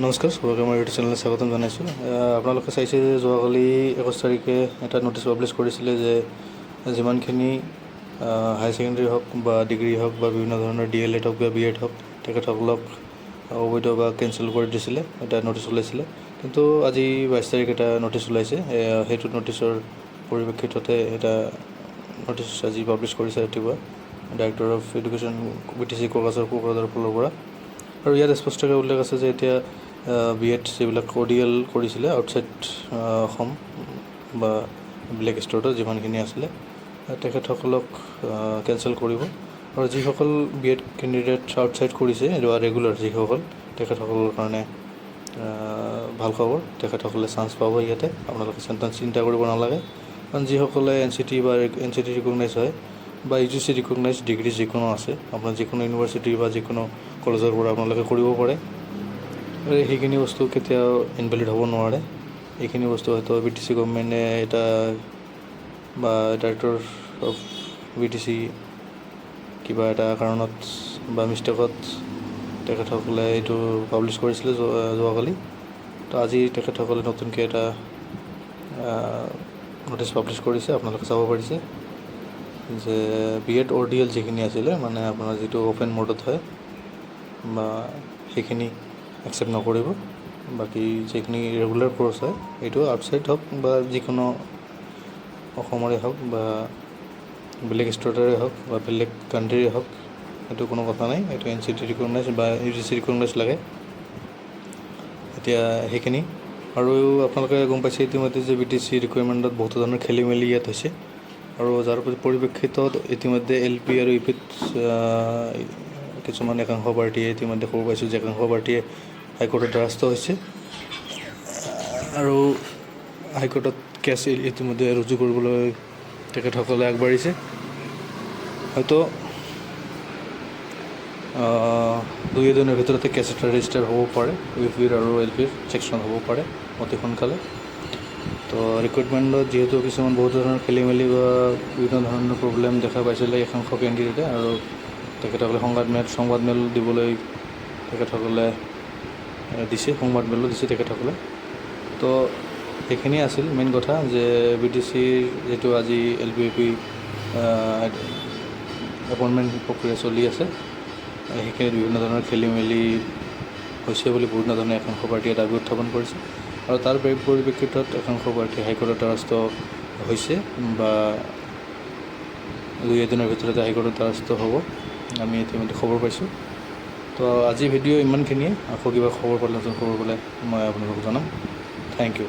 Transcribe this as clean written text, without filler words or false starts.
নমস্কাৰ, সবাইকে আমাৰ ইউটিউব চেনেলত স্বাগতম জনাইছোঁ। আপোনালোকে চাইছে যে যোৱাকালি 21 তাৰিখে এটা নটিচ পাব্লিছ কৰিছিলে যে যিমানখিনি হাই ছেকেণ্ডেৰী হওক বা ডিগ্ৰী হওক বা বিভিন্ন ধৰণৰ DLED হওক বা BEd হওক তেখেতসকলক অবৈধ বা কেঞ্চেল কৰি দিছিলে, এটা নটিচ ওলাইছিলে। কিন্তু আজি 22 তাৰিখ এটা নটিচ ওলাইছে। সেইটো নটিচৰ পৰিপ্ৰেক্ষিততে এটা নটিচ আজি পাব্লিছ কৰিছে ৰাতিপুৱা ডাইৰেক্টৰ অফ এডুকেশ্যন BTC কোকৰাঝাৰৰ ফালৰ পৰা। আৰু ইয়াত স্পষ্টকৈ উল্লেখ আছে যে এতিয়া BEd যিবিলাক ODL কৰিছিলে আউটছাইড অসম বা ব্লেক ষ্টৰত যিমানখিনি আছিলে তেখেতসকলক কেঞ্চেল কৰিব। আৰু যিসকল BEd কেণ্ডিডেট আউটছাইড কৰিছে বা ৰেগুলাৰ যিসকল তেখেতসকলৰ কাৰণে ভাল খবৰ, তেখেতসকলে চান্স পাব ইয়াতে। আপোনালোকে চিন্তা কৰিব নালাগে, কাৰণ যিসকলে NCT বা NCT ৰিকগনাইজ হয় বা UGC ৰিকগনাইজ ডিগ্ৰী যিকোনো আছে, আপোনাৰ যিকোনো ইউনিভাৰ্চিটি বা যিকোনো কলেজৰ পৰা আপোনালোকে কৰিব পাৰে। সেইখিনি বস্তু কেতিয়াও ইনভেলিড হ'ব নোৱাৰে। এইখিনি বস্তু হয়তো BTC গভৰ্ণমেণ্টে এটা বা ডাইৰেক্টৰ অফ BTC কিবা এটা কাৰণত বা মিষ্টেকত তেখেতসকলে এইটো পাব্লিছ কৰিছিলে যোৱাকালি। তো আজি তেখেতসকলে নতুনকৈ এটা নটিচ পাব্লিছ কৰিছে, আপোনালোকে চাব পাৰিছে যে BEd ODL যিখিনি আছিলে, মানে আপোনাৰ যিটো অ'পেন মোডত হয় বা সেইখিনি একচেপ্ট নকৰিব। বাকী যিখিনি ৰেগুলাৰ কৰ্চ হয় এইটো আউটছাইড হওক বা যিকোনো অসমৰে হওক বা বেলেগ ষ্টেটৰে হওক বা বেলেগ কাণ্ট্ৰিৰে হওক, এইটো কোনো কথা নাই। এইটো NCT ৰিকগনাইজ বা UGC ৰিকগনাইজ লাগে এতিয়া সেইখিনি। আৰু আপোনালোকে গম পাইছে ইতিমধ্যে যে BTC ৰিকুৱাৰমেণ্টত বহুতো ধৰণৰ খেলি মেলি ইয়াত হৈছে। আৰু যাৰ পৰিপ্ৰেক্ষিতত ইতিমধ্যে LP আৰু UPত কিছুমান একাংশ পাৰ্টীয়ে ইতিমধ্যে খবৰ পাইছোঁ যে একাংশ পাৰ্টীয়ে হাইকোৰ্টত দ্বাৰস্থ হৈছে আৰু হাইকোৰ্টত কেছ ইতিমধ্যে ৰুজু কৰিবলৈ তেখেতসকলে আগবাঢ়িছে। হয়তো 2 দিনৰ ভিতৰতে কেছ এটা ৰেজিষ্টাৰ হ'ব পাৰে, UPৰ আৰু LPৰ ছেকশ্যন হ'ব পাৰে অতি সোনকালে। তো ৰিক্ৰুটমেণ্টত যিহেতু কিছুমান বহুত ধৰণৰ খেলি মেলি বা বিভিন্ন ধৰণৰ প্ৰব্লেম দেখা পাইছিলে একাংশ কেণ্ডিডেটে, আৰু তেখেতসকলে সংবাদমেল দিবলৈ তেখেতসকলে দিছে, সংবাদমেলো দিছে তেখেতসকলে। তো সেইখিনিয়ে আছিল মেইন কথা যে BTCৰ যিটো আজি LP UP এপইণ্টমেণ্ট প্ৰক্ৰিয়া চলি আছে, সেইখিনিত বিভিন্ন ধৰণৰ খেলি মেলি হৈছে বুলি বিভিন্ন ধৰণে একাংশ পাৰ্টীয়ে দাবী উত্থাপন কৰিছে। আৰু তাৰ পৰিপ্ৰেক্ষিতত একাংশ পাৰ্টী হাইকোৰ্টত দ্বাৰস্থ হৈছে বা 2 দিনৰ ভিতৰতে হাইকোৰ্টত দ্বাৰস্থ হ'ব, আমি ইতিমধ্যে খবৰ পাইছোঁ। তো আজি ভিডিঅ' ইমানখিনিয়ে। আকৌ কিবা খবৰ পালে নতুন খবৰ পালে মই আপোনালোকক জনাম। Thank U.